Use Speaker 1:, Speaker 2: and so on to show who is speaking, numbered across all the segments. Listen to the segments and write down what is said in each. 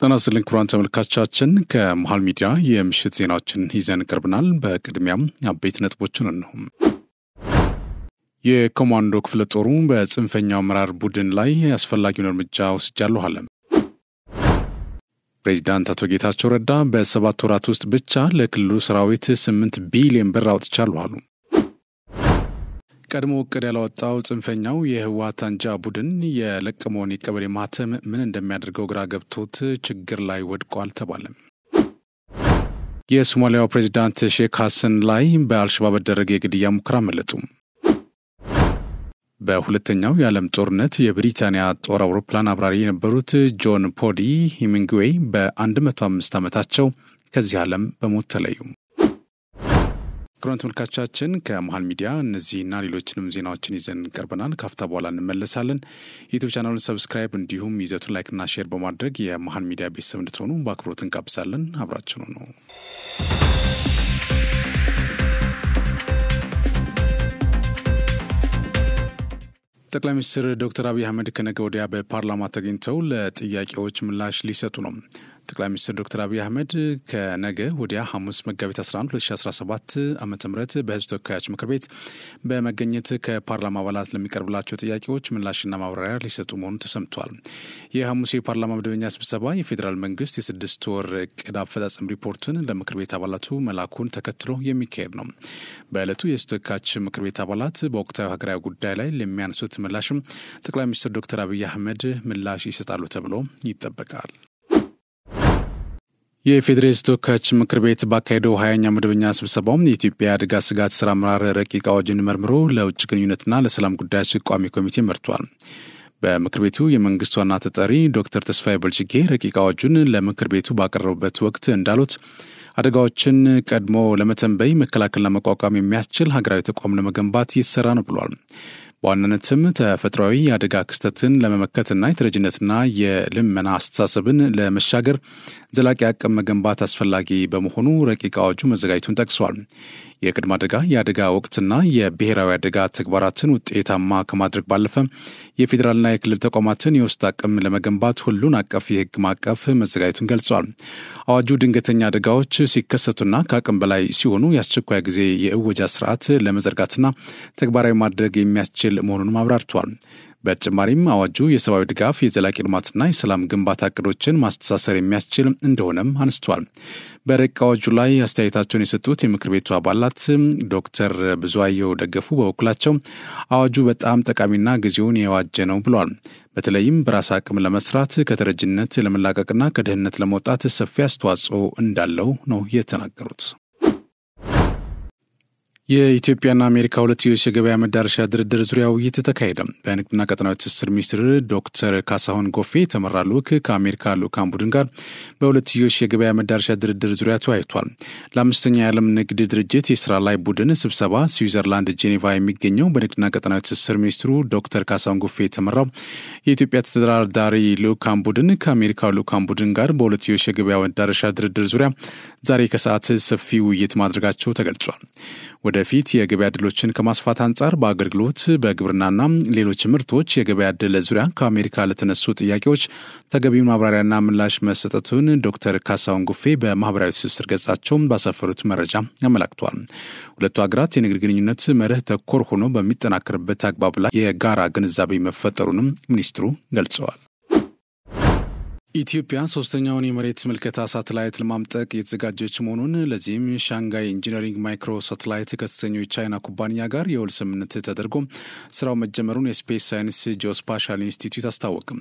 Speaker 1: ተናስልን ክቡራን ተመልካቾቻችን ከመሃል ሚዲያ የምሽት ዜናዎችን ይዘን ቀርበናል። በቅድሚያም አበይት ነጥቦችን እንሆ። የኮማንዶ ክፍለ ጦሩ በጽንፈኛው አመራር ቡድን ላይ አስፈላጊውን እርምጃ ወስጃለሁ አለ። ፕሬዝዳንት አቶ ጌታቸው ረዳ በ7 ወራት ውስጥ ብቻ ለክልሉ ሰራዊት 8 ቢሊዮን ብር አውጥቻለሁ አሉ። ቀድሞ እቅድ ያላወጣው ጽንፈኛው የህወሓት አንጃ ቡድን የለቀመውን የቀበሌ ማህተም ምን እንደሚያደርገው ግራ ገብቶት ችግር ላይ ወድቋል ተባለ። የሶማሊያው ፕሬዝዳንት ሼክ ሐሰን ላይ በአልሸባብ ያደረገ የግድያ ሙከራ መለጡ። በሁለተኛው የዓለም ጦርነት የብሪታንያ ጦር አውሮፕላን አብራሪ የነበሩት ጆን ፖዲ ሂሚንግዌይ በ105 ዓመታቸው ከዚህ ዓለም በሞት ተለዩ። ክቡራን ተመልካቾቻችን ከመሃል ሚዲያ እነዚህና ሌሎችንም ዜናዎችን ይዘን ቀርበናል። ካፍታ በኋላ እንመለሳለን። ዩቲዩብ ቻናሉን ሰብስክራይብ እንዲሁም ይዘቱን ላይክና ሼር በማድረግ የመሃል ሚዲያ ቤተሰብ እንድትሆኑ በአክብሮት እንጋብዛለን። አብራችሁን ነው። ጠቅላይ ሚኒስትር ዶክተር አብይ አህመድ ከነገ ወዲያ በፓርላማ ተገኝተው ለጥያቄዎች ምላሽ ሊሰጡ ነው። ጠቅላይ ሚኒስትር ዶክተር አብይ አህመድ ከነገ ወዲያ ሐሙስ መጋቢት 11 2017 ዓ.ም በህዝብ ተወካዮች ምክር ቤት በመገኘት ከፓርላማ አባላት ለሚቀርብላቸው ጥያቄዎች ምላሽና ማብራሪያ ሊሰጡ መሆኑ ተሰምቷል። የሐሙስ የፓርላማ መደበኛ ስብሰባ የፌዴራል መንግስት የ6 ወር ዕቅድ አፈጻጸም ሪፖርትን ለምክር ቤት አባላቱ መላኩን ተከትሎ የሚካሄድ ነው። በዕለቱ የህዝብ ተወካዮች ምክር ቤት አባላት በወቅታዊ ሀገራዊ ጉዳይ ላይ ለሚያነሱት ምላሽም ጠቅላይ ሚኒስትር ዶክተር አብይ አህመድ ምላሽ ይሰጣሉ ተብሎ ይጠበቃል። የፌዴራል ተወካዮች ምክር ቤት ባካሄደው 20ኛ መደበኛ ስብሰባው የኢትዮጵያ አደጋ ስጋት ስራ አመራር ረቂቅ አዋጅን መርምሮ ለውጭ ግንኙነትና ለሰላም ጉዳዮች ቋሚ ኮሚቴ መርቷል። በምክር ቤቱ የመንግስት ዋና ተጠሪ ዶክተር ተስፋዬ በልጅጌ ረቂቅ አዋጁን ለምክር ቤቱ ባቀረቡበት ወቅት እንዳሉት አደጋዎችን ቀድሞ ለመተንበይ መከላከልና መቋቋም የሚያስችል ሀገራዊ ተቋም ለመገንባት እየተሰራ ነው ብሏል። በዋናነትም ተፈጥሯዊ የአደጋ ክስተትን ለመመከትና የተረጅነትና የልመና አስተሳሰብን ለመሻገር ዘላቂ አቅም መገንባት አስፈላጊ በመሆኑ ረቂቅ አዋጁ መዘጋጀቱን ጠቅሷል። የቅድመ አደጋ የአደጋ ወቅትና የብሔራዊ አደጋ ተግባራትን ውጤታማ ከማድረግ ባለፈ የፌዴራልና የክልል ተቋማትን የውስጥ አቅም ለመገንባት ሁሉን አቀፍ የህግ ማዕቀፍ መዘጋጀቱን ገልጿል። አዋጁ ድንገተኛ አደጋዎች ሲከሰቱና ከአቅም በላይ ሲሆኑ የአስቸኳይ ጊዜ የእወጃ ስርዓት ለመዘርጋትና ተግባራዊ ማድረግ የሚያስችል መሆኑን አብራርቷል። በተጨማሪም አዋጁ የሰብአዊ ድጋፍ፣ የዘላቂ ልማትና የሰላም ግንባታ እቅዶችን ማስተሳሰር የሚያስችል እንደሆነም አንስቷል። በረቂቅ አዋጁ ላይ አስተያየታቸውን የሰጡት የምክር ቤቱ አባላት ዶክተር ብዙአየሁ ደገፉ በበኩላቸው አዋጁ በጣም ጠቃሚና ጊዜውን የዋጀ ነው ብለዋል። በተለይም በራስ አቅም ለመስራት ከተረጅነት ለመላቀቅና ከድህነት ለመውጣት ሰፊ አስተዋጽኦ እንዳለው ነው የተናገሩት። የኢትዮጵያና አሜሪካ ሁለትዮሽ የገበያ መዳረሻ ድርድር ዙሪያ ውይይት ተካሄደ። በንግድና ቀጠናዊ ትስስር ሚኒስትር ዶክተር ካሳሁን ጎፌ የተመራ ልዑክ ከአሜሪካ ልዑካን ቡድን ጋር በሁለትዮሽ የገበያ መዳረሻ ድርድር ዙሪያ ተወያይቷል። ለ5ኛ የዓለም ንግድ ድርጅት የስራ ላይ ቡድን ስብሰባ ስዊዘርላንድ ጄኔቫ የሚገኘው በንግድና ቀጠናዊ ትስስር ሚኒስትሩ ዶክተር ካሳሁን ጎፌ የተመራው የኢትዮጵያ ተደራዳሪ ልዑካን ቡድን ከአሜሪካ ልዑካን ቡድን ጋር በሁለትዮሽ የገበያ መዳረሻ ድርድር ዙሪያ ዛሬ ከሰዓት ሰፊ ውይይት ማድረጋቸው ተገልጿል። ወደፊት የገበያ ዕድሎችን ከማስፋት አንጻር በአገልግሎት በግብርናና ሌሎች ምርቶች የገበያ ዕድል ዙሪያ ከአሜሪካ ለተነሱ ጥያቄዎች ተገቢውን ማብራሪያና ምላሽ መሰጠቱን ዶክተር ካሳሁን ጎፌ በማህበራዊ ትስስር ገጻቸው ባሰፈሩት መረጃ አመላክቷል። ሁለቱ ሀገራት የንግድ ግንኙነት መርህ ተኮር ሆኖ በሚጠናከርበት አግባብ ላይ የጋራ ግንዛቤ መፈጠሩንም ሚኒስትሩ ገልጸዋል። ኢትዮጵያ ሶስተኛውን የመሬት ምልከታ ሳተላይት ለማምጠቅ የተዘጋጀች መሆኑን ለዚህም ሻንጋይ ኢንጂነሪንግ ማይክሮ ሳተላይት ከተሰኘው የቻይና ኩባንያ ጋር የውል ስምምነት ተደርጎ ስራው መጀመሩን የስፔስ ሳይንስ ጂኦስፓሻል ኢንስቲትዩት አስታወቅም።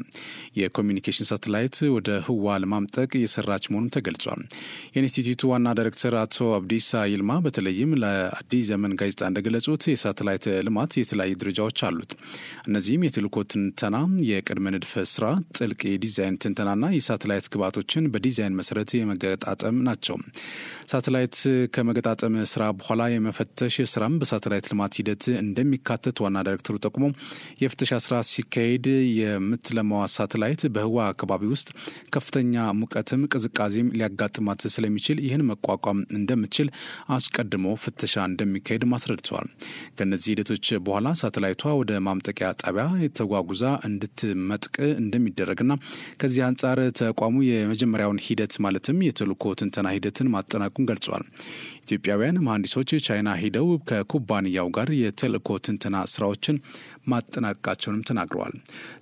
Speaker 1: የኮሚኒኬሽን ሳተላይት ወደ ህዋ ለማምጠቅ እየሰራች መሆኑን ተገልጿል። የኢንስቲትዩቱ ዋና ዳይሬክተር አቶ አብዲሳ ይልማ በተለይም ለአዲስ ዘመን ጋዜጣ እንደገለጹት የሳተላይት ልማት የተለያዩ ደረጃዎች አሉት። እነዚህም የቴሌኮ ትንተና፣ የቅድመ ንድፈ ስራ፣ ጥልቅ የዲዛይን ትንተና የሳተላይት ግብዓቶችን በዲዛይን መሰረት የመገጣጠም ናቸው። ሳተላይት ከመገጣጠም ስራ በኋላ የመፈተሽ ስራም በሳተላይት ልማት ሂደት እንደሚካተት ዋና ዳይሬክተሩ ጠቁሞ የፍተሻ ስራ ሲካሄድ የምትለማዋ ሳተላይት በህዋ አካባቢ ውስጥ ከፍተኛ ሙቀትም ቅዝቃዜም ሊያጋጥማት ስለሚችል ይህን መቋቋም እንደምትችል አስቀድሞ ፍተሻ እንደሚካሄድ ማስረድተዋል። ከነዚህ ሂደቶች በኋላ ሳተላይቷ ወደ ማምጠቂያ ጣቢያ ተጓጉዛ እንድትመጥቅ እንደሚደረግና ከዚህ አንጻር አንጻር ተቋሙ የመጀመሪያውን ሂደት ማለትም የተልእኮ ትንተና ሂደትን ማጠናቀቁን ገልጿል። ኢትዮጵያውያን መሐንዲሶች ቻይና ሄደው ከኩባንያው ጋር የተልእኮ ትንተና ስራዎችን ማጠናቀቃቸውንም ተናግረዋል።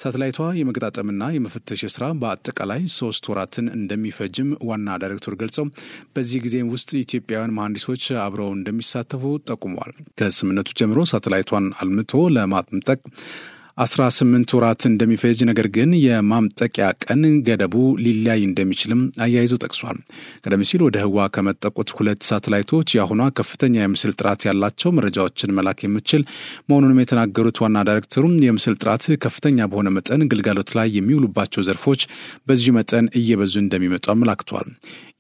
Speaker 1: ሳተላይቷ የመገጣጠምና የመፈተሽ ስራ በአጠቃላይ 3 ወራትን እንደሚፈጅም ዋና ዳይሬክተር ገልጸው በዚህ ጊዜ ውስጥ ኢትዮጵያውያን መሐንዲሶች አብረው እንደሚሳተፉ ጠቁመዋል። ከስምነቱ ጀምሮ ሳተላይቷን አልምቶ ለማጥመቅ 18 ወራት እንደሚፈጅ ነገር ግን የማምጠቂያ ቀን ገደቡ ሊለያይ እንደሚችልም አያይዘው ጠቅሷል። ቀደም ሲል ወደ ህዋ ከመጠቁት 2 ሳተላይቶች የአሁኗ ከፍተኛ የምስል ጥራት ያላቸው መረጃዎችን መላክ የምትችል መሆኑንም የተናገሩት ዋና ዳይሬክተሩ የምስል ጥራት ከፍተኛ በሆነ መጠን ግልጋሎት ላይ የሚውሉባቸው ዘርፎች በዚሁ መጠን እየበዙ እንደሚመጡ አመላክተዋል።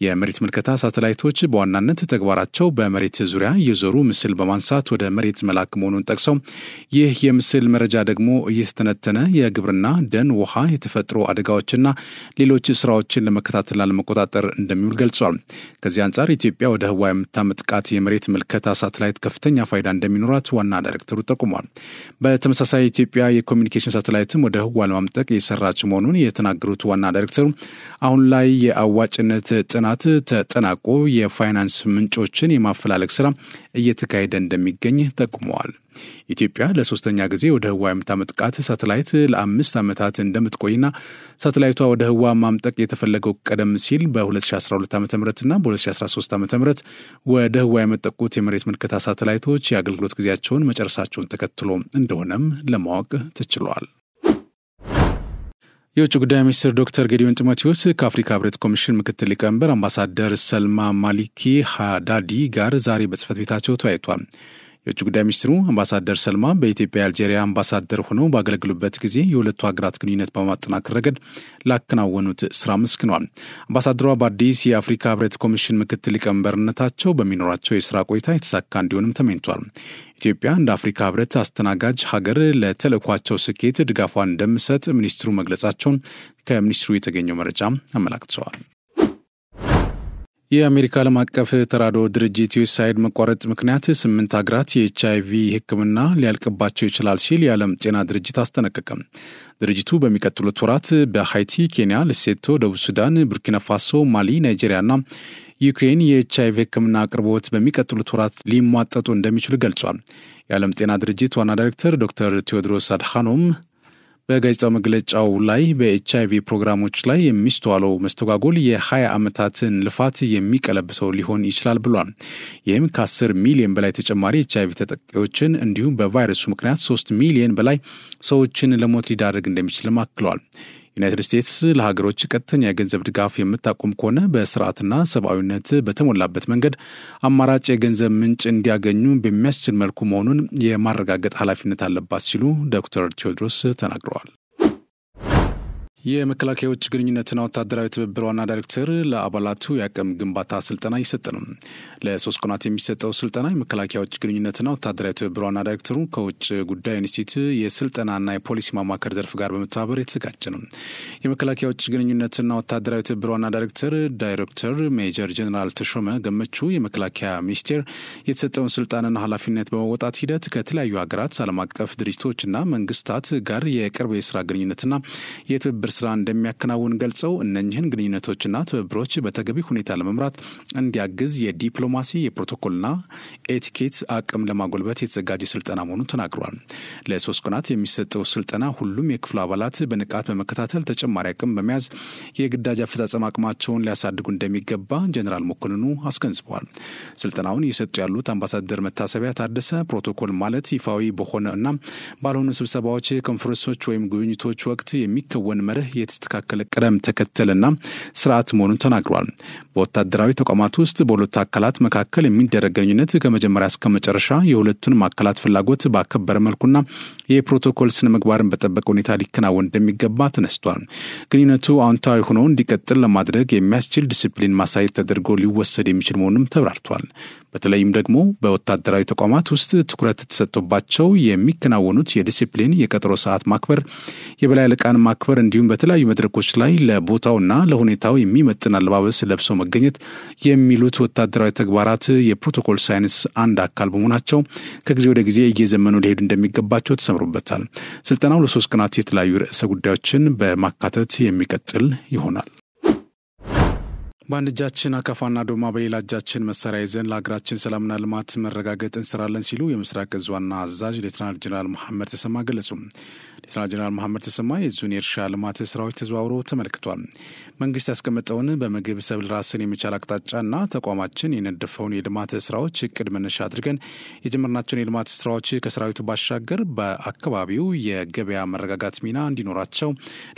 Speaker 1: የመሬት ምልከታ ሳተላይቶች በዋናነት ተግባራቸው በመሬት ዙሪያ እየዞሩ ምስል በማንሳት ወደ መሬት መላክ መሆኑን ጠቅሰው ይህ የምስል መረጃ ደግሞ እየተነተነ የግብርና፣ ደን፣ ውሃ፣ የተፈጥሮ አደጋዎችና ሌሎች ስራዎችን ለመከታተልና ለመቆጣጠር እንደሚውል ገልጿል። ከዚህ አንጻር ኢትዮጵያ ወደ ህዋ የምታመጥቃት የመሬት ምልከታ ሳተላይት ከፍተኛ ፋይዳ እንደሚኖራት ዋና ዳይሬክተሩ ጠቁሟል። በተመሳሳይ ኢትዮጵያ የኮሚኒኬሽን ሳተላይትም ወደ ህዋ ለማምጠቅ እየሰራች መሆኑን የተናገሩት ዋና ዳይሬክተሩ አሁን ላይ የአዋጭነት ጥናት ተጠናቆ የፋይናንስ ምንጮችን የማፈላለግ ስራ እየተካሄደ እንደሚገኝ ጠቁመዋል። ኢትዮጵያ ለሶስተኛ ጊዜ ወደ ህዋ የምታመጥቃት ሳተላይት ለ5 ዓመታት እንደምትቆይና ሳተላይቷ ወደ ህዋ ማምጠቅ የተፈለገው ቀደም ሲል በ2012 ዓ.ምና በ2013 ዓ.ም ወደ ህዋ የመጠቁት የመሬት ምልከታ ሳተላይቶች የአገልግሎት ጊዜያቸውን መጨረሳቸውን ተከትሎ እንደሆነም ለማወቅ ተችሏል። የውጭ ጉዳይ ሚኒስትር ዶክተር ጌዲዮን ጢሞቴዎስ ከአፍሪካ ህብረት ኮሚሽን ምክትል ሊቀመንበር አምባሳደር ሰልማ ማሊኪ ሃዳዲ ጋር ዛሬ በጽህፈት ቤታቸው ተወያይቷል። የውጭ ጉዳይ ሚኒስትሩ አምባሳደር ሰልማ በኢትዮጵያ አልጄሪያ አምባሳደር ሆነው ባገለገሉበት ጊዜ የሁለቱ ሀገራት ግንኙነት በማጠናከር ረገድ ላከናወኑት ስራ መስክነዋል። አምባሳደሯ በአዲስ የአፍሪካ ህብረት ኮሚሽን ምክትል ሊቀመንበርነታቸው በሚኖራቸው የስራ ቆይታ የተሳካ እንዲሆንም ተመኝቷል። ኢትዮጵያ እንደ አፍሪካ ህብረት አስተናጋጅ ሀገር ለተልእኳቸው ስኬት ድጋፏን እንደምሰጥ ሚኒስትሩ መግለጻቸውን ከሚኒስትሩ የተገኘው መረጃ አመላክተዋል። የአሜሪካ ዓለም አቀፍ ተራድኦ ድርጅት ዩኤስአይድ መቋረጥ ምክንያት 8 ሀገራት የኤችአይቪ ሕክምና ሊያልቅባቸው ይችላል ሲል የዓለም ጤና ድርጅት አስጠነቀቀ። ድርጅቱ በሚቀጥሉት ወራት በሃይቲ፣ ኬንያ፣ ሌሶቶ፣ ደቡብ ሱዳን፣ ቡርኪና ፋሶ፣ ማሊ፣ ናይጄሪያና ዩክሬን የኤችአይቪ ሕክምና አቅርቦት በሚቀጥሉት ወራት ሊሟጠጡ እንደሚችሉ ገልጿል። የዓለም ጤና ድርጅት ዋና ዳይሬክተር ዶክተር ቴዎድሮስ አድሃኖም በጋዜጣው መግለጫው ላይ በኤችአይቪ ፕሮግራሞች ላይ የሚስተዋለው መስተጓጎል የ20 ዓመታትን ልፋት የሚቀለብሰው ሊሆን ይችላል ብሏል። ይህም ከ10 ሚሊዮን በላይ ተጨማሪ ኤችአይቪ ተጠቂዎችን እንዲሁም በቫይረሱ ምክንያት 3 ሚሊዮን በላይ ሰዎችን ለሞት ሊዳርግ እንደሚችልም አክሏል። ዩናይትድ ስቴትስ ለሀገሮች ቀጥተኛ የገንዘብ ድጋፍ የምታቆም ከሆነ በስርዓትና ሰብአዊነት በተሞላበት መንገድ አማራጭ የገንዘብ ምንጭ እንዲያገኙ በሚያስችል መልኩ መሆኑን የማረጋገጥ ኃላፊነት አለባት ሲሉ ዶክተር ቴዎድሮስ ተናግረዋል። የመከላከያ ውጭ ግንኙነትና ወታደራዊ ትብብር ዋና ዳይሬክተር ለአባላቱ የአቅም ግንባታ ስልጠና እየሰጠ ነው። ለ3 ቀናት የሚሰጠው ስልጠና የመከላከያ ውጭ ግንኙነትና ወታደራዊ ትብብር ዋና ዳይሬክተሩ ከውጭ ጉዳይ ኢንስቲትዩት የስልጠናና የፖሊሲ ማማከር ዘርፍ ጋር በመተባበር የተዘጋጀ ነው። የመከላከያ ውጭ ግንኙነትና ወታደራዊ ትብብር ዋና ዳይሬክተር ሜጀር ጀነራል ተሾመ ገመቹ የመከላከያ ሚኒስቴር የተሰጠውን ስልጣንና ኃላፊነት በመወጣት ሂደት ከተለያዩ ሀገራት፣ ዓለም አቀፍ ድርጅቶችና መንግስታት ጋር የቅርብ የስራ ግንኙነትና የትብብር ስራ እንደሚያከናውን ገልጸው እነኚህን ግንኙነቶችና ትብብሮች በተገቢ ሁኔታ ለመምራት እንዲያግዝ የዲፕሎማሲ የፕሮቶኮልና ኤቲኬት አቅም ለማጎልበት የተዘጋጀ ስልጠና መሆኑን ተናግሯል። ለ3 ቀናት የሚሰጠው ስልጠና ሁሉም የክፍሉ አባላት በንቃት በመከታተል ተጨማሪ አቅም በመያዝ የግዳጅ አፈጻጸም አቅማቸውን ሊያሳድጉ እንደሚገባ ጀነራል መኮንኑ አስገንዝበዋል። ስልጠናውን እየሰጡ ያሉት አምባሳደር መታሰቢያ ታደሰ ፕሮቶኮል ማለት ይፋዊ በሆነ እና ባልሆኑ ስብሰባዎች፣ ኮንፈረንሶች ወይም ጉብኝቶች ወቅት የሚከወን መርህ የተስተካከለ ቅደም ተከተልና ስርዓት መሆኑን ተናግሯል። በወታደራዊ ተቋማት ውስጥ በሁለቱ አካላት መካከል የሚደረግ ግንኙነት ከመጀመሪያ እስከ መጨረሻ የሁለቱንም አካላት ፍላጎት ባከበረ መልኩና የፕሮቶኮል ስነ ምግባርን በጠበቀ ሁኔታ ሊከናወን እንደሚገባ ተነስቷል። ግንኙነቱ አዎንታዊ ሆኖ እንዲቀጥል ለማድረግ የሚያስችል ዲሲፕሊን ማሳየት ተደርጎ ሊወሰድ የሚችል መሆኑንም ተብራርቷል። በተለይም ደግሞ በወታደራዊ ተቋማት ውስጥ ትኩረት ተሰጥቶባቸው የሚከናወኑት የዲሲፕሊን የቀጠሮ ሰዓት ማክበር፣ የበላይ አለቃን ማክበር እንዲሁም በተለያዩ መድረኮች ላይ ለቦታውና ለሁኔታው የሚመጥን አለባበስ ለብሶ መገኘት የሚሉት ወታደራዊ ተግባራት የፕሮቶኮል ሳይንስ አንድ አካል በመሆናቸው ከጊዜ ወደ ጊዜ እየዘመኑ ሊሄዱ እንደሚገባቸው ተሰምሮበታል። ስልጠናው ለ3 ቀናት የተለያዩ ርዕሰ ጉዳዮችን በማካተት የሚቀጥል ይሆናል። በአንድ እጃችን አካፋና ዶማ በሌላ እጃችን መሳሪያ ይዘን ለሀገራችን ሰላምና ልማት መረጋገጥ እንሰራለን ሲሉ የምስራቅ እዝ ዋና አዛዥ ሌተናል ጄኔራል መሐመድ ተሰማ ገለጹ። ሌተናል ጄኔራል መሐመድ ተሰማ የዙን የእርሻ ልማት ስራዎች ተዘዋውሮ ተመልክቷል። መንግስት ያስቀመጠውን በምግብ ሰብል ራስን የመቻል አቅጣጫና ተቋማችን የነደፈውን የልማት ስራዎች እቅድ መነሻ አድርገን የጀመርናቸውን የልማት ስራዎች ከሰራዊቱ ባሻገር በአካባቢው የገበያ መረጋጋት ሚና እንዲኖራቸው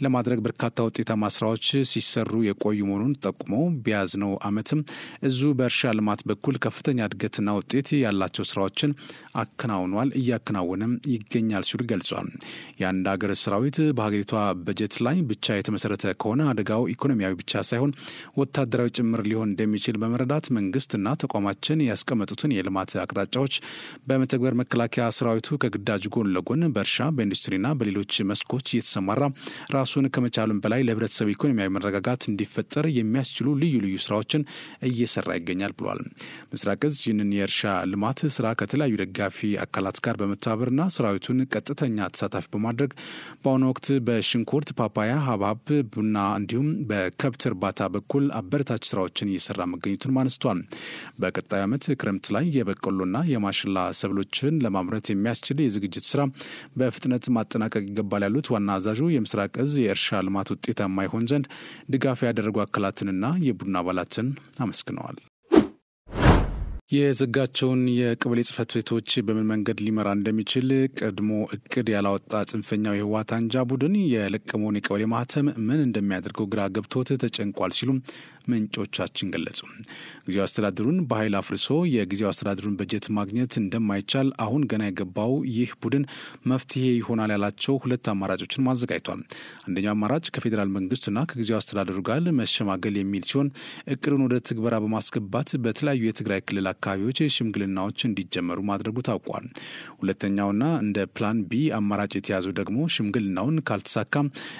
Speaker 1: ለማድረግ በርካታ ውጤታማ ስራዎች ሲሰሩ የቆዩ መሆኑን ጠቁመው በያዝነው ዓመትም እዙ በእርሻ ልማት በኩል ከፍተኛ እድገትና ውጤት ያላቸው ስራዎችን አከናውኗል፣ እያከናወነም ይገኛል ሲሉ ገልጿል። የአንድ ሀገር ሰራዊት በሀገሪቷ በጀት ላይ ብቻ የተመሰረተ ከሆነ አደጋው ኢኮኖሚያዊ ብቻ ሳይሆን ወታደራዊ ጭምር ሊሆን እንደሚችል በመረዳት መንግስትና ተቋማችን ያስቀመጡትን የልማት አቅጣጫዎች በመተግበር መከላከያ ሰራዊቱ ከግዳጅ ጎን ለጎን በእርሻ በኢንዱስትሪና በሌሎች መስኮች እየተሰማራ ራሱን ከመቻሉም በላይ ለህብረተሰቡ ኢኮኖሚያዊ መረጋጋት እንዲፈጠር የሚያስችሉ ልዩ ልዩ ስራዎችን እየሰራ ይገኛል ብሏል። ምስራቅ እዝ ይህንን የእርሻ ልማት ስራ ከተለያዩ ደጋፊ አካላት ጋር በመተባበርና ሰራዊቱን ቀጥተኛ ተሳታፊ በማድረግ በአሁኑ ወቅት በሽንኩርት፣ ፓፓያ፣ ሀብሀብ፣ ቡና እንዲሁም በከብት እርባታ በኩል አበረታች ስራዎችን እየሰራ መገኘቱን አንስቷል። በቀጣዩ ዓመት ክረምት ላይ የበቆሎና የማሽላ ሰብሎችን ለማምረት የሚያስችል የዝግጅት ስራ በፍጥነት ማጠናቀቅ ይገባል ያሉት ዋና አዛዡ የምስራቅ እዝ የእርሻ ልማት ውጤታማ ይሆን ዘንድ ድጋፍ ያደረጉ አካላትንና የቡድን አባላትን አመስግነዋል። የዘጋቸውን የቀበሌ ጽህፈት ቤቶች በምን መንገድ ሊመራ እንደሚችል ቀድሞ እቅድ ያላወጣ ጽንፈኛው የህወሓት አንጃ ቡድን የለቀመውን የቀበሌ ማህተም ምን እንደሚያደርገው ግራ ገብቶት ተጨንቋል ሲሉ ምንጮቻችን ገለጹ። ጊዜያዊ አስተዳደሩን በኃይል አፍርሶ የጊዜያዊ አስተዳደሩን በጀት ማግኘት እንደማይቻል አሁን ገና የገባው ይህ ቡድን መፍትሄ ይሆናል ያላቸው 2 አማራጮችን ማዘጋጅቷል። አንደኛው አማራጭ ከፌዴራል መንግስቱና ከጊዜያዊ አስተዳደሩ ጋር መሸማገል የሚል ሲሆን እቅዱን ወደ ትግበራ በማስገባት በተለያዩ የትግራይ ክልል አካባቢዎች ሽምግልናዎች እንዲጀመሩ ማድረጉ ታውቋል። ሁለተኛውና እንደ ፕላን ቢ አማራጭ የተያዘው ደግሞ ሽምግልናውን ካልተሳካ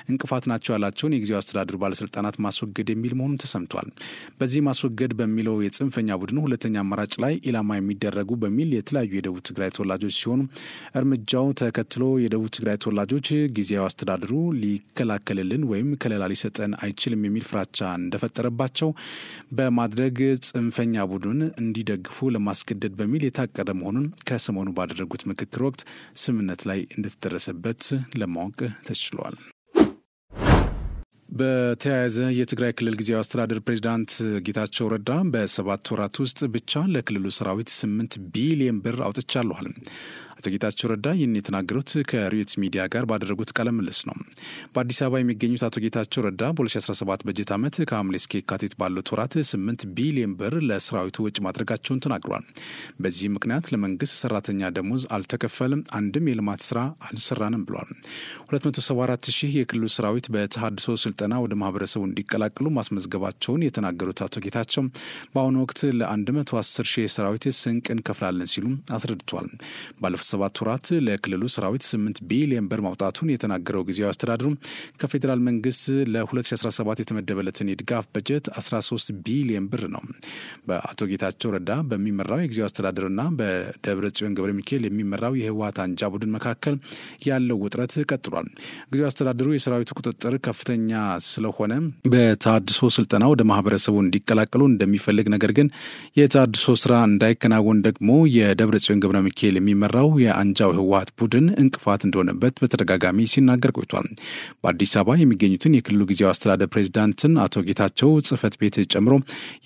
Speaker 1: እንቅፋት ናቸው ያላቸውን የጊዜያዊ አስተዳደሩ ባለስልጣናት ማስወገድ የሚል መሆኑን ተሰምቷል። በዚህ ማስወገድ በሚለው የጽንፈኛ ቡድኑ ሁለተኛ አማራጭ ላይ ኢላማ የሚደረጉ በሚል የተለያዩ የደቡብ ትግራይ ተወላጆች ሲሆኑ እርምጃው ተከትሎ የደቡብ ትግራይ ተወላጆች ጊዜያዊ አስተዳደሩ ሊከላከልልን ወይም ከለላ ሊሰጠን አይችልም የሚል ፍራቻ እንደፈጠረባቸው በማድረግ ጽንፈኛ ቡድን እንዲደግፉ ለማስገደድ በሚል የታቀደ መሆኑን ከሰሞኑ ባደረጉት ምክክር ወቅት ስምምነት ላይ እንደተደረሰበት ለማወቅ ተችሏል። በተያያዘ የትግራይ ክልል ጊዜያዊ አስተዳደር ፕሬዝዳንት ጌታቸው ረዳ በ7 ወራት ውስጥ ብቻ ለክልሉ ሰራዊት 8 ቢሊዮን ብር አውጥቻለሁ አለ። አቶ ጌታቸው ረዳ ይህን የተናገሩት ከሪዮት ሚዲያ ጋር ባደረጉት ቃለ ምልልስ ነው። በአዲስ አበባ የሚገኙት አቶ ጌታቸው ረዳ በ2017 በጀት ዓመት ከሐምሌ እስከ የካቲት ባሉት ወራት 8 ቢሊዮን ብር ለሰራዊቱ ወጪ ማድረጋቸውን ተናግሯል። በዚህ ምክንያት ለመንግስት ሰራተኛ ደሞዝ አልተከፈልም፣ አንድም የልማት ስራ አልሰራንም ብሏል። 274 ሺህ የክልሉ ሰራዊት በተሃድሶ ስልጠና ወደ ማህበረሰቡ እንዲቀላቀሉ ማስመዝገባቸውን የተናገሩት አቶ ጌታቸው በአሁኑ ወቅት ለ110 ሺህ ሰራዊት ስንቅ እንከፍላለን ሲሉ አስረድቷል። ባለፉት 7 ወራት ለክልሉ ሰራዊት 8 ቢሊዮን ብር ማውጣቱን የተናገረው ጊዜያዊ አስተዳደሩ ከፌዴራል መንግስት ለ2017 የተመደበለትን የድጋፍ በጀት 13 ቢሊዮን ብር ነው። በአቶ ጌታቸው ረዳ በሚመራው የጊዜያዊ አስተዳደርና በደብረ ጽዮን ገብረ ሚካኤል የሚመራው የህወሓት አንጃ ቡድን መካከል ያለው ውጥረት ቀጥሏል። ጊዜያዊ አስተዳደሩ የሰራዊቱ ቁጥጥር ከፍተኛ ስለሆነ በተሃድሶ ስልጠና ወደ ማህበረሰቡ እንዲቀላቀሉ እንደሚፈልግ፣ ነገር ግን የተሃድሶ ስራ እንዳይከናወን ደግሞ የደብረ ጽዮን ገብረ ሚካኤል የሚመራው የአንጃው ህወሓት ቡድን እንቅፋት እንደሆነበት በተደጋጋሚ ሲናገር ቆይቷል። በአዲስ አበባ የሚገኙትን የክልሉ ጊዜያዊ አስተዳደር ፕሬዝዳንትን አቶ ጌታቸው ጽህፈት ቤት ጨምሮ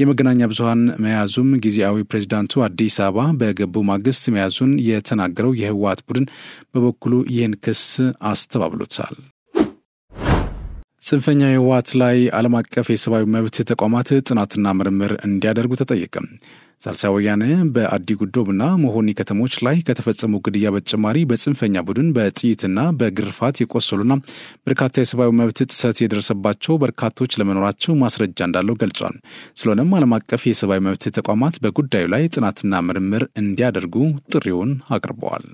Speaker 1: የመገናኛ ብዙሃን መያዙም ጊዜያዊ ፕሬዝዳንቱ አዲስ አበባ በገቡ ማግስት መያዙን የተናገረው የህወሓት ቡድን በበኩሉ ይህን ክስ አስተባብሎታል። ጽንፈኛ ህወሓት ላይ ዓለም አቀፍ የሰብአዊ መብት ተቋማት ጥናትና ምርምር እንዲያደርጉ ተጠየቀ። ሳልሳይ ወያነ በአዲ ጉዶብና መሆኒ ከተሞች ላይ ከተፈጸመው ግድያ በተጨማሪ በጽንፈኛ ቡድን በጥይትና በግርፋት የቆሰሉና በርካታ የሰብአዊ መብት ጥሰት የደረሰባቸው በርካቶች ለመኖራቸው ማስረጃ እንዳለው ገልጿል። ስለሆነም ዓለም አቀፍ የሰብአዊ መብት ተቋማት በጉዳዩ ላይ ጥናትና ምርምር እንዲያደርጉ ጥሪውን አቅርበዋል።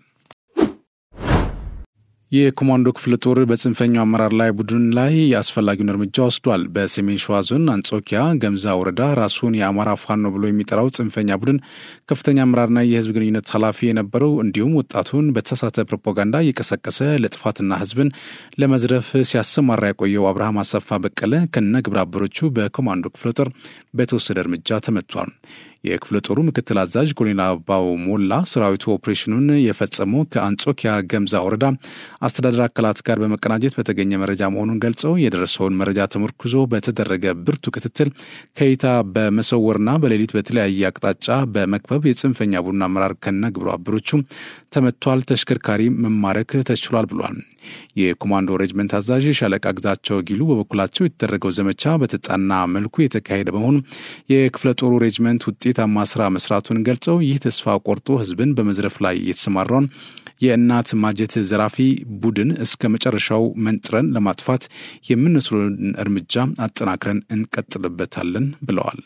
Speaker 1: የኮማንዶ ክፍለ ጦር በጽንፈኛው አመራር ላይ ቡድን ላይ ያስፈላጊውን እርምጃ ወስዷል። በሰሜን ሸዋ ዞን አንጾኪያ ገምዛ ወረዳ ራሱን የአማራ ፋኖ ብሎ የሚጠራው ጽንፈኛ ቡድን ከፍተኛ አመራርና የህዝብ ግንኙነት ኃላፊ የነበረው እንዲሁም ወጣቱን በተሳሳተ ፕሮፓጋንዳ እየቀሰቀሰ ለጥፋትና ህዝብን ለመዝረፍ ሲያሰማራ የቆየው አብርሃም አሰፋ በቀለ ከነ ግብረ አበሮቹ በኮማንዶ ክፍለ ጦር በተወሰደ እርምጃ ተመቷል። የክፍለ ጦሩ ምክትል አዛዥ ኮሎኔል አበባው ሞላ ሰራዊቱ ኦፕሬሽኑን የፈጸመው ከአንጾኪያ ገምዛ ወረዳ አስተዳደር አካላት ጋር በመቀናጀት በተገኘ መረጃ መሆኑን ገልጸው የደረሰውን መረጃ ተመርኩዞ በተደረገ ብርቱ ክትትል ከይታ በመሰወርና በሌሊት በተለያየ አቅጣጫ በመክበብ የጽንፈኛ ቡድን አመራር ከነ ግብረ አበሮቹ ተመቷል። ተሽከርካሪ መማረክ ተችሏል ብሏል። የኮማንዶ ሬጅመንት አዛዥ ሻለቃ ግዛቸው ጊሉ በበኩላቸው የተደረገው ዘመቻ በተጠና መልኩ የተካሄደ በመሆኑ የክፍለ ጦሩ ሬጅመንት ውጤታማ ስራ መስራቱን ገልጸው ይህ ተስፋ ቆርጦ ህዝብን በመዝረፍ ላይ የተሰማራውን የእናት ማጀት ዘራፊ ቡድን እስከ መጨረሻው መንጥረን ለማጥፋት የምንወስደውን እርምጃ አጠናክረን እንቀጥልበታለን ብለዋል።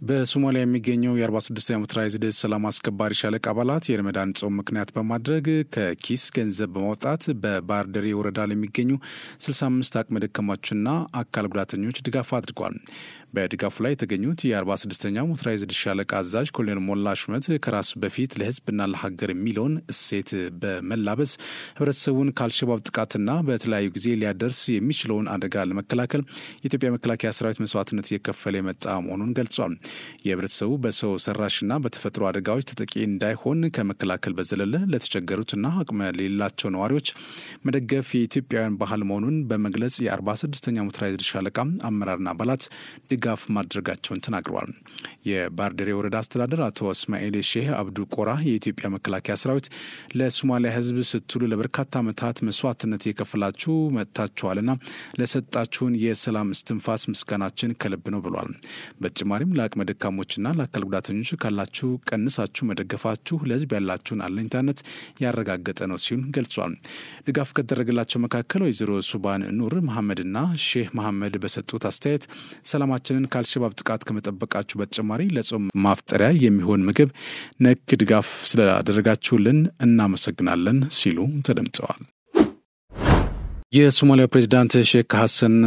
Speaker 1: በሶማሊያ የሚገኘው የ46ኛ ሞተራይዝድ ሰላም አስከባሪ ሻለቃ አባላት የረመዳን ጾም ምክንያት በማድረግ ከኪስ ገንዘብ በማውጣት በባህር ዳር ወረዳ ለሚገኙ 65 አቅመ ደካሞችና አካል ጉዳተኞች ድጋፍ አድርገዋል። በድጋፉ ላይ የተገኙት የ46ኛው ሞተራይዝድ ሻለቃ አዛዥ ኮሎኔል ሞላ ሹመት ከራሱ በፊት ለህዝብና ለሀገር የሚለውን እሴት በመላበስ ህብረተሰቡን ከአልሸባብ ጥቃትና በተለያዩ ጊዜ ሊያደርስ የሚችለውን አደጋ ለመከላከል የኢትዮጵያ መከላከያ ሰራዊት መስዋዕትነት እየከፈለ የመጣ መሆኑን ገልጿል። የህብረተሰቡ በሰው ሰራሽና በተፈጥሮ አደጋዎች ተጠቂ እንዳይሆን ከመከላከል በዘለለ ለተቸገሩትና አቅመ ለሌላቸው ነዋሪዎች መደገፍ የኢትዮጵያውያን ባህል መሆኑን በመግለጽ የ46ኛ ሞተራይዝድ ሻለቃ አመራርና አባላት ድጋፍ ማድረጋቸውን ተናግረዋል። የባህር ዳር ወረዳ አስተዳደር አቶ እስማኤል ሼህ አብዱ ቆራ የኢትዮጵያ መከላከያ ሰራዊት ለሶማሊያ ህዝብ ስትሉ ለበርካታ ዓመታት መስዋዕትነት የከፈላችሁ መጥታችኋልና ለሰጣችሁን የሰላም እስትንፋስ ምስጋናችን ከልብ ነው ብሏል። በተጨማሪም ለአቅመ ደካሞችና ለአካል ጉዳተኞች ካላችሁ ቀንሳችሁ መደገፋችሁ ለህዝብ ያላችሁን አለኝታነት ያረጋገጠ ነው ሲሉ ገልጿል። ድጋፍ ከተደረገላቸው መካከል ወይዘሮ ሱባን ኑር መሐመድና ሼህ መሐመድ በሰጡት አስተያየት ሰላማችንን ከአልሸባብ ጥቃት ከመጠበቃችሁ በተጨማሪ ለጾም ማፍጠሪያ የሚሆን ምግብ ነክ ድጋፍ ስላደረጋችሁልን እናመሰግናለን ሲሉ ተደምጠዋል። የሶማሊያ ፕሬዝዳንት ሼክ ሐሰን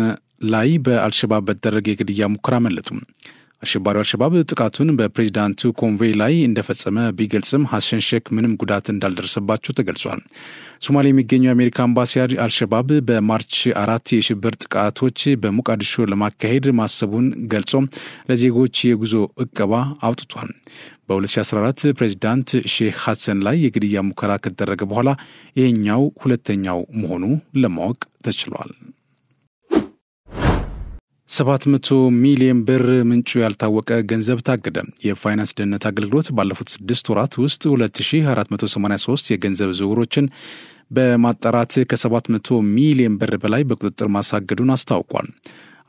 Speaker 1: ላይ በአልሸባብ በተደረገ የግድያ ሙከራ አመለጡ። አሸባሪው አልሸባብ ጥቃቱን በፕሬዝዳንቱ ኮንቮይ ላይ እንደፈጸመ ቢገልጽም ሐሰን ሼክ ምንም ጉዳት እንዳልደረሰባቸው ተገልጿል። ሶማሊያ የሚገኘው የአሜሪካ አምባሲ አልሸባብ በማርች 4 የሽብር ጥቃቶች በሞቃዲሾ ለማካሄድ ማሰቡን ገልጾ ለዜጎች የጉዞ እቀባ አውጥቷል። በ2014 ፕሬዝዳንት ሼክ ሐሰን ላይ የግድያ ሙከራ ከተደረገ በኋላ ይሄኛው ሁለተኛው መሆኑ ለማወቅ ተችሏል። 700 ሚሊዮን ብር ምንጩ ያልታወቀ ገንዘብ ታገደ። የፋይናንስ ደህንነት አገልግሎት ባለፉት 6 ወራት ውስጥ 2483 የገንዘብ ዝውውሮችን በማጣራት ከ700 ሚሊዮን ብር በላይ በቁጥጥር ማሳገዱን አስታውቋል።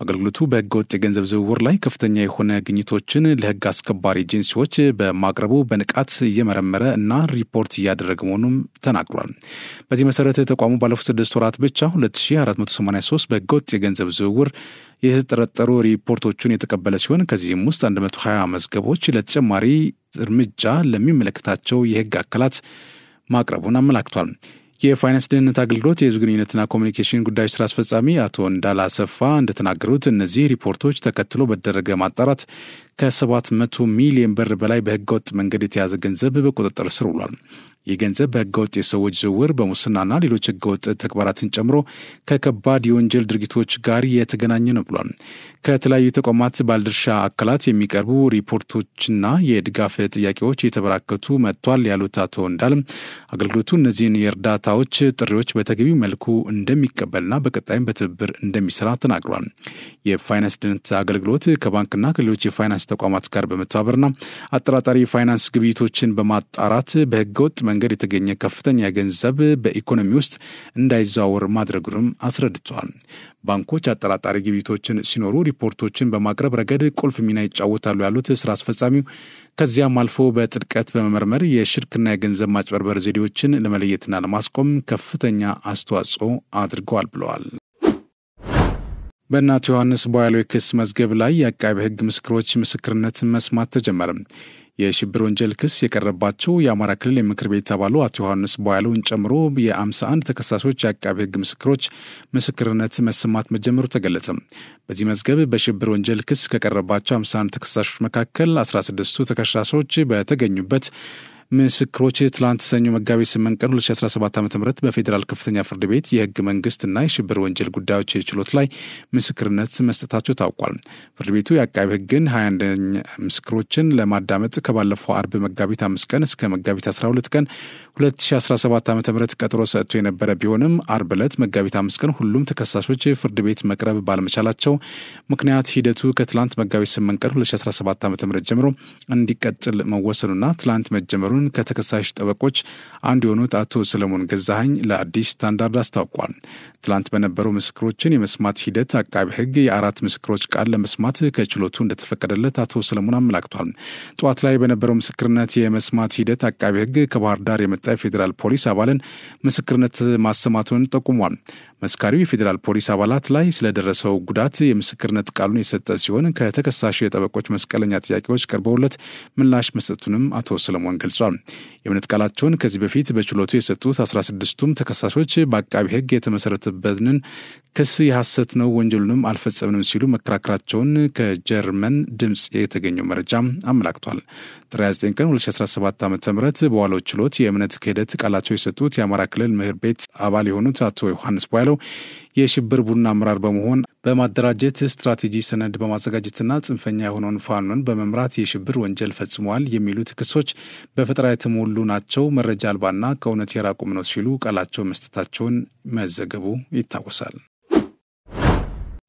Speaker 1: አገልግሎቱ በህገ ወጥ የገንዘብ ዝውውር ላይ ከፍተኛ የሆነ ግኝቶችን ለህግ አስከባሪ ኤጀንሲዎች በማቅረቡ በንቃት እየመረመረ እና ሪፖርት እያደረገ መሆኑን ተናግሯል። በዚህ መሰረት ተቋሙ ባለፉት 6 ወራት ብቻ 2483 በህገ ወጥ የገንዘብ ዝውውር የተጠረጠሩ ሪፖርቶችን የተቀበለ ሲሆን ከዚህም ውስጥ 120 መዝገቦች ለተጨማሪ እርምጃ ለሚመለከታቸው የህግ አካላት ማቅረቡን አመላክቷል። የፋይናንስ ደህንነት አገልግሎት የህዝብ ግንኙነትና ኮሚኒኬሽን ጉዳዮች ስራ አስፈጻሚ አቶ እንዳላ አሰፋ እንደተናገሩት እነዚህ ሪፖርቶች ተከትሎ በተደረገ ማጣራት ከ700 ሚሊዮን ብር በላይ በህገወጥ መንገድ የተያዘ ገንዘብ በቁጥጥር ስር ውሏል። ይህ ገንዘብ በህገወጥ የሰዎች ዝውውር፣ በሙስናና ሌሎች ህገወጥ ተግባራትን ጨምሮ ከከባድ የወንጀል ድርጊቶች ጋር የተገናኘ ነው ብሏል። ከተለያዩ ተቋማት ባለድርሻ አካላት የሚቀርቡ ሪፖርቶችና የድጋፍ ጥያቄዎች የተበራከቱ መጥቷል ያሉት አቶ እንዳለም አገልግሎቱ እነዚህን የእርዳታዎች ጥሪዎች በተገቢው መልኩ እንደሚቀበልና በቀጣይም በትብብር እንደሚሰራ ተናግሯል። የፋይናንስ ደህንነት አገልግሎት ከባንክና ከሌሎች የፋይናንስ ተቋማት ጋር በመተባበርና አጠራጣሪ የፋይናንስ ግብይቶችን በማጣራት በህገወጥ መንገድ የተገኘ ከፍተኛ ገንዘብ በኢኮኖሚ ውስጥ እንዳይዘዋወር ማድረጉንም አስረድቷል። ባንኮች አጠራጣሪ ግብይቶችን ሲኖሩ ሪፖርቶችን በማቅረብ ረገድ ቁልፍ ሚና ይጫወታሉ ያሉት ስራ አስፈጻሚው ከዚያም አልፎ በጥልቀት በመመርመር የሽርክና የገንዘብ ማጭበርበር ዘዴዎችን ለመለየትና ለማስቆም ከፍተኛ አስተዋጽኦ አድርገዋል ብለዋል። በእናቱ ዮሐንስ ቦያሎ የክስ መዝገብ ላይ የአቃቤ ሕግ ምስክሮች ምስክርነት መስማት ተጀመረ። የሽብር ወንጀል ክስ የቀረባቸው የአማራ ክልል የምክር ቤት አባሉ አቶ ዮሐንስ ቧያለውን ጨምሮ የ51 ተከሳሾች የአቃቤ ሕግ ምስክሮች ምስክርነት መሰማት መጀመሩ ተገለጸ። በዚህ መዝገብ በሽብር ወንጀል ክስ ከቀረባቸው 51 ተከሳሾች መካከል 16ቱ ተከሳሾች በተገኙበት ምስክሮች ትላንት ሰኞ መጋቢት 8 ቀን 2017 ዓ.ም በፌዴራል ከፍተኛ ፍርድ ቤት የህግ መንግስትና የሽብር ወንጀል ጉዳዮች ችሎት ላይ ምስክርነት መስጠታቸው ታውቋል። ፍርድ ቤቱ የአቃቤ ሕግን 21 ምስክሮችን ለማዳመጥ ከባለፈው አርብ መጋቢት 5 ቀን እስከ መጋቢት 12 ቀን 2017 ዓ.ም ቀጠሮ ሰጥቶ የነበረ ቢሆንም አርብ ዕለት መጋቢት 5 ቀን ሁሉም ተከሳሾች ፍርድ ቤት መቅረብ ባለመቻላቸው ምክንያት ሂደቱ ከትላንት መጋቢት 8 ቀን 2017 ዓ.ም ጀምሮ እንዲቀጥል መወሰኑና ትላንት መጀመሩን ከተከሳሽ ጠበቆች አንዱ የሆኑት አቶ ሰለሞን ገዛኸኝ ለአዲስ ስታንዳርድ አስታውቋል። ትላንት በነበረው ምስክሮችን የመስማት ሂደት አቃቤ ሕግ የ4 ምስክሮች ቃል ለመስማት ከችሎቱ እንደተፈቀደለት አቶ ሰለሞን አመላክቷል። ጠዋት ላይ በነበረው ምስክርነት የመስማት ሂደት አቃቤ ሕግ ከባህር ዳር የመጣ የፌዴራል ፖሊስ አባልን ምስክርነት ማሰማቱን ጠቁሟል። መስካሪው የፌዴራል ፖሊስ አባላት ላይ ስለደረሰው ጉዳት የምስክርነት ቃሉን የሰጠ ሲሆን ከተከሳሽ የጠበቆች መስቀለኛ ጥያቄዎች ቀርበውለት ምላሽ መስጠቱንም አቶ ሰለሞን ገልጿል። የእምነት ቃላቸውን ከዚህ በፊት በችሎቱ የሰጡት 16ቱም ተከሳሾች በአቃቤ ሕግ የተመሰረተበትን ክስ የሐሰት ነው፣ ወንጀሉንም አልፈጸምንም ሲሉ መከራከራቸውን ከጀርመን ድምጽ የተገኘው መረጃ አመላክቷል። ጥር 29 ቀን 2017 ዓ.ም በዋለው ችሎት የእምነት ክህደት ቃላቸው የሰጡት የአማራ ክልል ምክር ቤት አባል የሆኑት አቶ ዮሐንስ ቧያለው የሽብር ቡድን አመራር በመሆን በማደራጀት ስትራቴጂ ሰነድ በማዘጋጀትና ጽንፈኛ የሆነውን ፋኖን በመምራት የሽብር ወንጀል ፈጽመዋል የሚሉት ክሶች በፈጠራ የተሞሉ ናቸው፣ መረጃ አልባና ከእውነት የራቁም ነው ሲሉ ቃላቸው መስጠታቸውን መዘገቡ ይታወሳል።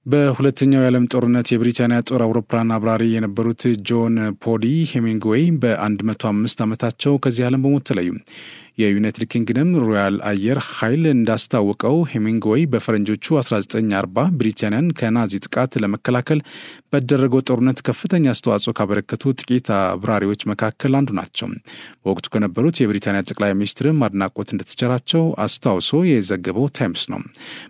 Speaker 1: በሁለተኛው የዓለም ጦርነት የብሪታንያ ጦር አውሮፕላን አብራሪ የነበሩት ጆን ፖሊ ሄሚንግዌይ በ105 ዓመታቸው ከዚህ ዓለም በሞት ተለዩ። የዩናይትድ ኪንግደም ሮያል አየር ኃይል እንዳስታወቀው ሄሚንግዌይ በፈረንጆቹ 1940 ብሪታንያን ከናዚ ጥቃት ለመከላከል በተደረገው ጦርነት ከፍተኛ አስተዋጽኦ ካበረከቱ ጥቂት አብራሪዎች መካከል አንዱ ናቸው። በወቅቱ ከነበሩት የብሪታንያ ጠቅላይ ሚኒስትርም አድናቆት እንደተቸራቸው አስታውሶ የዘገበው ታይምስ ነው።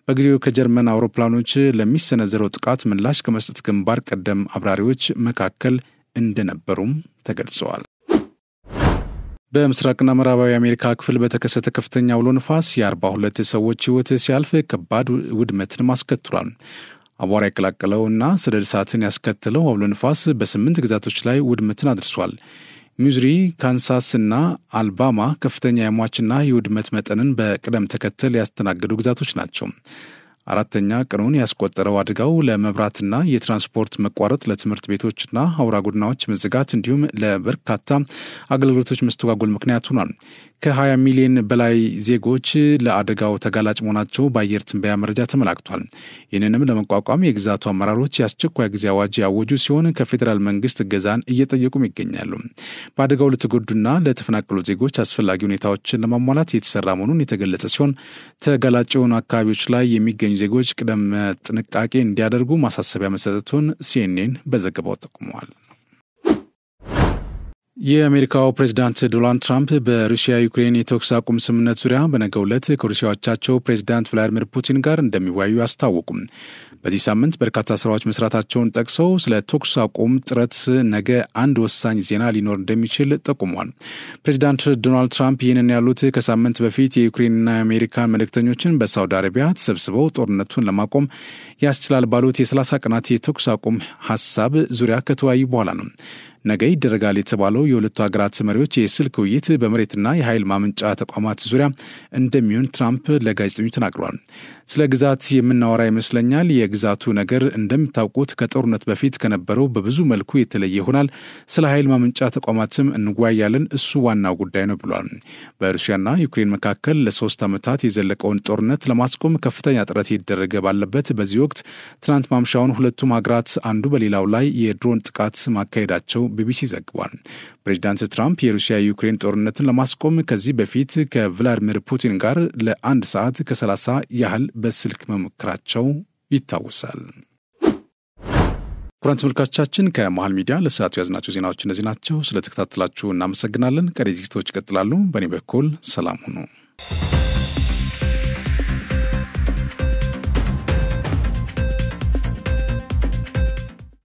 Speaker 1: በጊዜው ከጀርመን አውሮፕላኖች ለሚሰነዘረው ጥቃት ምላሽ ከመስጠት ግንባር ቀደም አብራሪዎች መካከል እንደነበሩም ተገልጸዋል። በምስራቅና ምዕራባዊ አሜሪካ ክፍል በተከሰተ ከፍተኛ አውሎ ንፋስ የ42 ሰዎች ሕይወት ሲያልፍ ከባድ ውድመትን አስከትሏል። አቧራ የቀላቀለውና ሰደድ እሳትን ያስከተለው አውሎ ንፋስ በ8 ግዛቶች ላይ ውድመትን አድርሷል። ሚዙሪ፣ ካንሳስ እና አልባማ ከፍተኛ የሟችና የውድመት መጠንን በቅደም ተከተል ያስተናገዱ ግዛቶች ናቸው። አራተኛ ቀኑን ያስቆጠረው አደጋው ለመብራትና የትራንስፖርት መቋረጥ፣ ለትምህርት ቤቶችና አውራ ጎዳናዎች መዘጋት እንዲሁም ለበርካታ አገልግሎቶች መስተጓጎል ምክንያት ሆኗል። ከ20 ሚሊዮን በላይ ዜጎች ለአደጋው ተጋላጭ መሆናቸው በአየር ትንበያ መረጃ ተመላክቷል። ይህንንም ለመቋቋም የግዛቱ አመራሮች የአስቸኳይ ጊዜ አዋጅ ያወጁ ሲሆን ከፌዴራል መንግስት እገዛን እየጠየቁም ይገኛሉ። በአደጋው ለተጎዱና ለተፈናቀሉ ዜጎች አስፈላጊ ሁኔታዎችን ለማሟላት የተሰራ መሆኑን የተገለጸ ሲሆን ተጋላጭ የሆኑ አካባቢዎች ላይ የሚገኙ ዜጎች ቅድመ ጥንቃቄ እንዲያደርጉ ማሳሰቢያ መሰጠቱን ሲኤንኤን በዘገባው ጠቁመዋል። የአሜሪካው ፕሬዝዳንት ዶናልድ ትራምፕ በሩሲያ ዩክሬን የተኩስ አቁም ስምምነት ዙሪያ በነገው ዕለት ከሩሲያዎቻቸው ፕሬዝዳንት ቭላዲሚር ፑቲን ጋር እንደሚወያዩ አስታወቁም። በዚህ ሳምንት በርካታ ስራዎች መስራታቸውን ጠቅሰው ስለ ተኩስ አቁም ጥረት ነገ አንድ ወሳኝ ዜና ሊኖር እንደሚችል ጠቁሟል። ፕሬዝዳንት ዶናልድ ትራምፕ ይህንን ያሉት ከሳምንት በፊት የዩክሬንና የአሜሪካን መልእክተኞችን በሳውዲ አረቢያ ተሰብስበው ጦርነቱን ለማቆም ያስችላል ባሉት የ30 ቀናት የተኩስ አቁም ሀሳብ ዙሪያ ከተወያዩ በኋላ ነው። ነገ ይደረጋል የተባለው የሁለቱ ሀገራት መሪዎች የስልክ ውይይት በመሬትና የኃይል ማመንጫ ተቋማት ዙሪያ እንደሚሆን ትራምፕ ለጋዜጠኞች ተናግረዋል። ስለ ግዛት የምናወራ ይመስለኛል። የግዛቱ ነገር እንደሚታወቁት ከጦርነት በፊት ከነበረው በብዙ መልኩ የተለየ ይሆናል። ስለ ኃይል ማመንጫ ተቋማትም እንወያያለን። እሱ ዋናው ጉዳይ ነው ብሏል። በሩሲያና ዩክሬን መካከል ለ3 ዓመታት የዘለቀውን ጦርነት ለማስቆም ከፍተኛ ጥረት እየተደረገ ባለበት በዚህ ወቅት ትናንት ማምሻውን ሁለቱም ሀገራት አንዱ በሌላው ላይ የድሮን ጥቃት ማካሄዳቸው ቢቢሲ ዘግቧል። ፕሬዚዳንት ትራምፕ የሩሲያ ዩክሬን ጦርነትን ለማስቆም ከዚህ በፊት ከቭላዲሚር ፑቲን ጋር ለ1 ሰዓት ከ30 ያህል በስልክ መሞከራቸው ይታወሳል። ክቡራን ተመልካቾቻችን ከመሃል ሚዲያ ለሰዓቱ ያዝናቸው ዜናዎች እነዚህ ናቸው። ስለተከታተላችሁ እናመሰግናለን። ቀሪ ዝግጅቶች ይቀጥላሉ። በእኔ በኩል ሰላም ሁኑ።